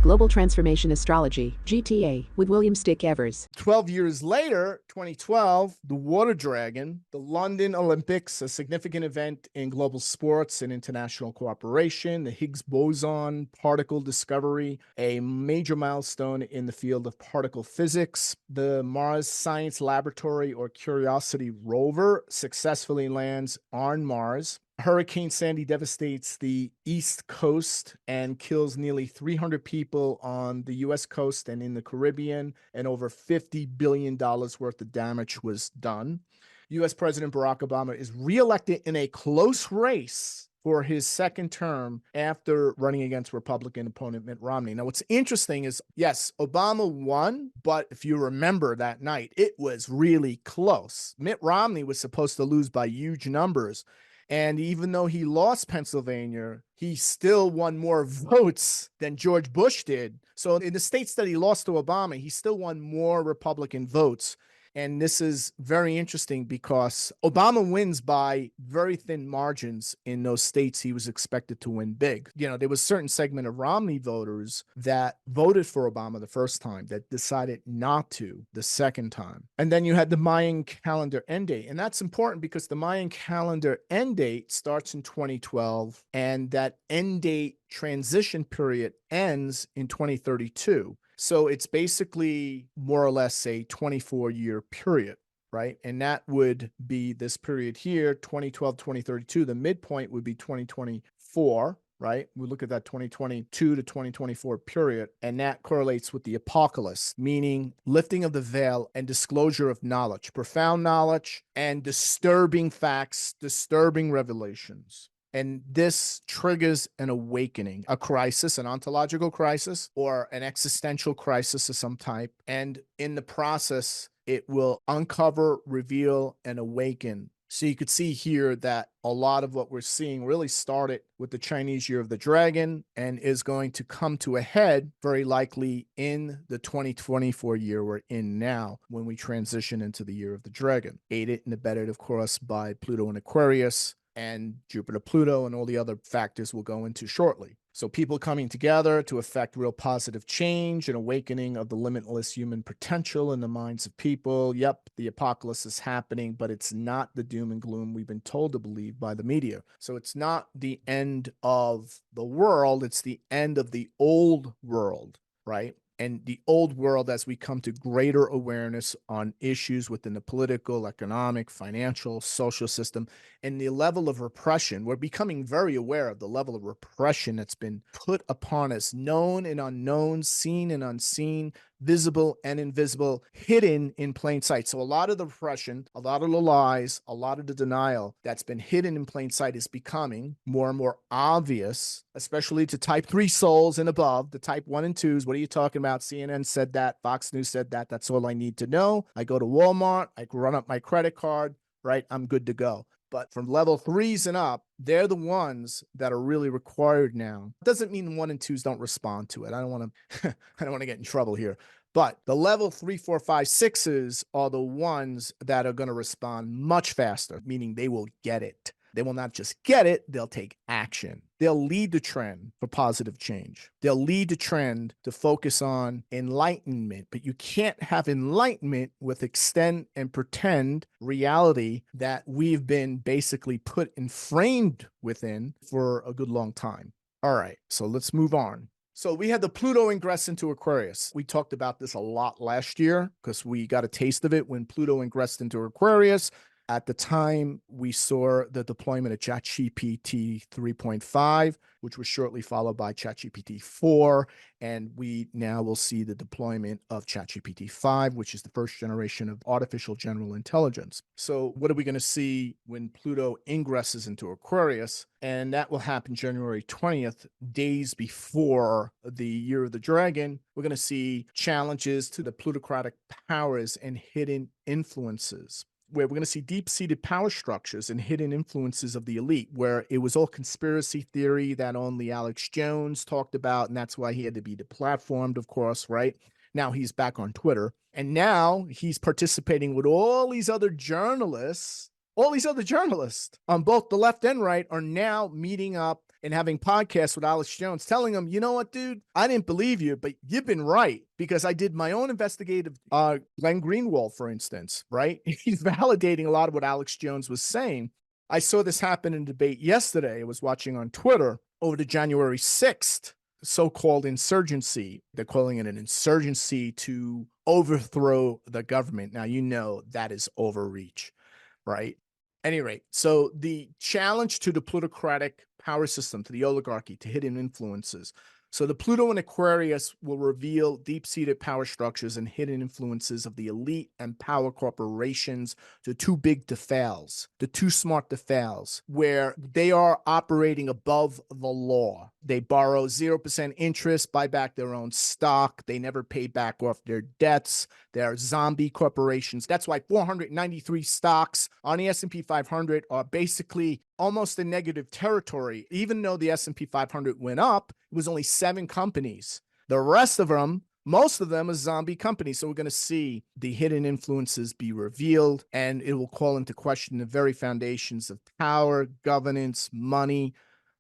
Global Transformation Astrology, GTA, with William Stickevers. 12 years later, 2012, the water dragon, the London Olympics, a significant event in global sports and international cooperation, the Higgs boson particle discovery, a major milestone in the field of particle physics, the Mars Science Laboratory or Curiosity rover successfully lands on Mars. Hurricane Sandy devastates the East Coast and kills nearly 300 people on the U.S. coast and in the Caribbean, and over $50 billion worth of damage was done. U.S. President Barack Obama is reelected in a close race for his second term after running against Republican opponent Mitt Romney. Now, what's interesting is, yes, Obama won, but if you remember that night, it was really close. Mitt Romney was supposed to lose by huge numbers. And even though he lost Pennsylvania, he still won more votes than George Bush did. So in the states that he lost to Obama, he still won more Republican votes. And this is very interesting because Obama wins by very thin margins in those states he was expected to win big. You know, there was a certain segment of Romney voters that voted for Obama the first time that decided not to the second time. And then you had the Mayan calendar end date. And that's important because the Mayan calendar end date starts in 2012, and that end date transition period ends in 2032. So it's basically more or less a 24-year period, right? And that would be this period here, 2012, 2032. The midpoint would be 2024, right? We look at that 2022 to 2024 period, and that correlates with the apocalypse, meaning lifting of the veil and disclosure of knowledge, profound knowledge and disturbing facts, disturbing revelations. And this triggers an awakening, a crisis, an ontological crisis, or an existential crisis of some type. And in the process, it will uncover, reveal, and awaken. So you could see here that a lot of what we're seeing really started with the Chinese Year of the Dragon and is going to come to a head very likely in the 2024 year we're in now when we transition into the Year of the Dragon. Aided and abetted, of course, by Pluto and Aquarius, and Jupiter, Pluto, and all the other factors we'll go into shortly. So people coming together to effect real positive change and awakening of the limitless human potential in the minds of people. Yep, the apocalypse is happening, but it's not the doom and gloom we've been told to believe by the media. So it's not the end of the world, it's the end of the old world, right? And the old world as we come to greater awareness on issues within the political, economic, financial, social system, and the level of repression. We're becoming very aware of the level of repression that's been put upon us, known and unknown, seen and unseen, visible and invisible, hidden in plain sight. So a lot of the repression, a lot of the lies, a lot of the denial that's been hidden in plain sight is becoming more and more obvious, especially to type 3 souls and above, the type 1 and 2s. What are you talking about? CNN said that, Fox News said that. That's all I need to know. I go to Walmart, I run up my credit card, right? I'm good to go. But from level 3s and up, they're the ones that are really required now. It doesn't mean 1 and 2s don't respond to it. I don't want to get in trouble here. But the level 3, 4, 5, 6s are the ones that are going to respond much faster, meaning they will get it. They will not just get it, they'll take action. They'll lead the trend for positive change. They'll lead the trend to focus on enlightenment, but you can't have enlightenment with extend and pretend reality that we've been basically put and framed within for a good long time. All right, so let's move on. So we had the Pluto ingress into Aquarius. We talked about this a lot last year because we got a taste of it when Pluto ingressed into Aquarius. At the time, we saw the deployment of ChatGPT 3.5, which was shortly followed by ChatGPT 4, and we now will see the deployment of ChatGPT 5, which is the first generation of artificial general intelligence. So what are we going to see when Pluto ingresses into Aquarius? And that will happen January 20th, days before the Year of the Dragon. We're going to see challenges to the plutocratic powers and hidden influences, where we're going to see deep-seated power structures and hidden influences of the elite, where it was all conspiracy theory that only Alex Jones talked about, and that's why he had to be deplatformed, of course, right? Now he's back on Twitter, and now he's participating with all these other journalists on both the left and right are now meeting up and having podcasts with Alex Jones, telling him, you know what, dude, I didn't believe you, but you've been right, because I did my own investigative, Glenn Greenwald, for instance, right? He's validating a lot of what Alex Jones was saying. I saw this happen in debate yesterday. I was watching on Twitter over the January 6th so-called insurgency. They're calling it an insurgency to overthrow the government. Now, you know that is overreach, right? At any rate, so the challenge to the plutocratic power system, to the oligarchy, to hidden influences. So the Pluto and Aquarius will reveal deep-seated power structures and hidden influences of the elite and power corporations, the too big to fails, the too smart to fails, where they are operating above the law. They borrow 0% interest, buy back their own stock. They never pay back off their debts. They're zombie corporations. That's why 493 stocks on the S&P 500 are basically almost in negative territory. Even though the S&P 500 went up, it was only 7 companies. The rest of them, most of them, are zombie companies. So we're going to see the hidden influences be revealed, and it will call into question the very foundations of power, governance, money,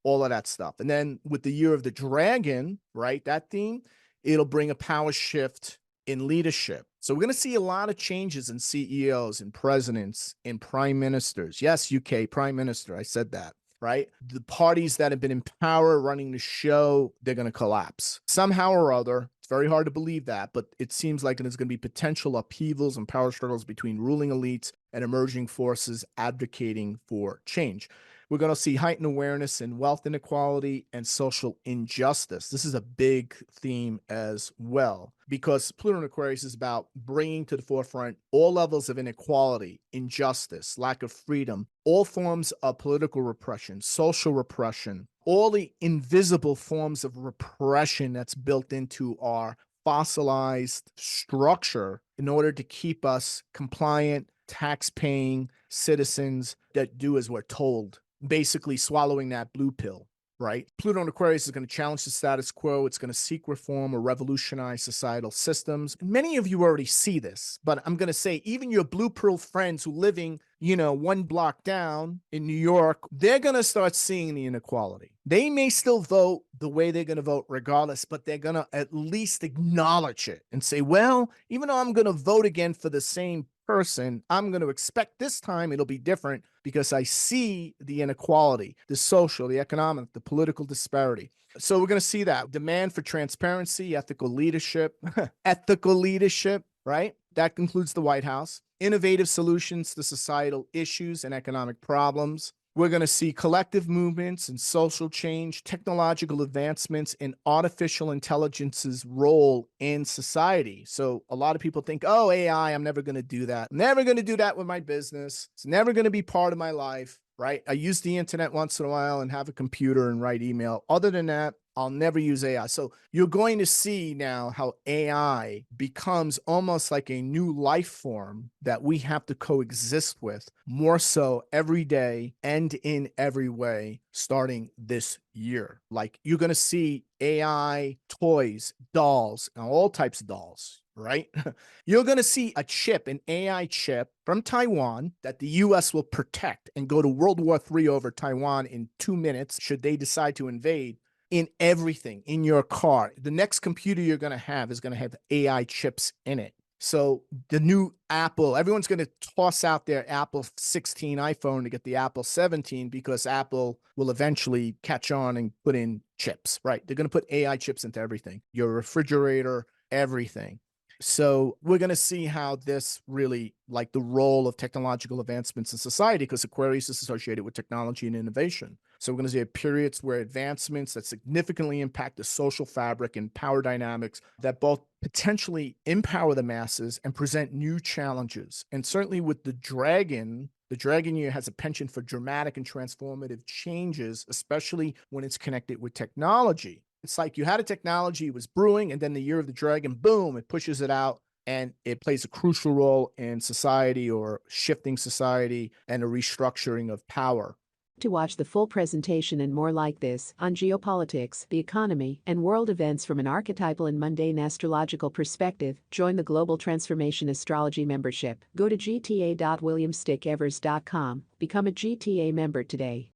all of that stuff. And then with the year of the dragon, right, that theme, it'll bring a power shift in leadership. So we're going to see a lot of changes in CEOs and presidents and prime ministers. Yes, UK prime minister, I said that, right? The parties that have been in power running the show, they're going to collapse somehow or other. It's very hard to believe that, but it seems like there's going to be potential upheavals and power struggles between ruling elites and emerging forces advocating for change. We're going to see heightened awareness in wealth inequality and social injustice. This is a big theme as well, because Pluto and Aquarius is about bringing to the forefront all levels of inequality, injustice, lack of freedom, all forms of political repression, social repression, all the invisible forms of repression that's built into our fossilized structure in order to keep us compliant, tax-paying citizens that do as we're told. Basically swallowing that blue pill, right? Pluto and Aquarius is going to challenge the status quo. It's going to seek reform or revolutionize societal systems. Many of you already see this, but I'm going to say even your blue pill friends who living, one block down in New York, they're going to start seeing the inequality. They may still vote the way they're going to vote regardless, but they're going to at least acknowledge it and say, well, even though I'm going to vote again for the same person, I'm going to expect this time it'll be different because I see the inequality, the social, the economic, the political disparity. So we're going to see that demand for transparency, ethical leadership, right? That concludes the White House. Innovative solutions to societal issues and economic problems. We're going to see collective movements and social change, technological advancements, and artificial intelligence's role in society. So a lot of people think, oh, AI, I'm never going to do that. I'm never going to do that with my business. It's never going to be part of my life, right? I use the internet once in a while and have a computer and write email. Other than that, I'll never use AI. So you're going to see now how AI becomes almost like a new life form that we have to coexist with more so every day and in every way starting this year. Like you're going to see AI toys, dolls, and all types of dolls, right? You're going to see a chip, an AI chip from Taiwan that the US will protect and go to World War III over Taiwan in 2 minutes should they decide to invade. In everything, in your car, the next computer you're going to have is going to have AI chips in it. So the new Apple, everyone's going to toss out their Apple 16 iPhone to get the Apple 17 because Apple will eventually catch on and put in chips, right? They're going to put AI chips into everything, your refrigerator, everything. So we're going to see how this really, like the role of technological advancements in society, because Aquarius is associated with technology and innovation. So we're going to see periods where advancements that significantly impact the social fabric and power dynamics that both potentially empower the masses and present new challenges. And certainly with the dragon year has a penchant for dramatic and transformative changes, especially when it's connected with technology. It's like you had a technology, it was brewing, and then the year of the dragon, boom, it pushes it out, and it plays a crucial role in society or shifting society and a restructuring of power. To watch the full presentation and more like this on geopolitics, the economy, and world events from an archetypal and mundane astrological perspective, join the Global Transformation Astrology membership. Go to gta.williamstickevers.com. Become a GTA member today.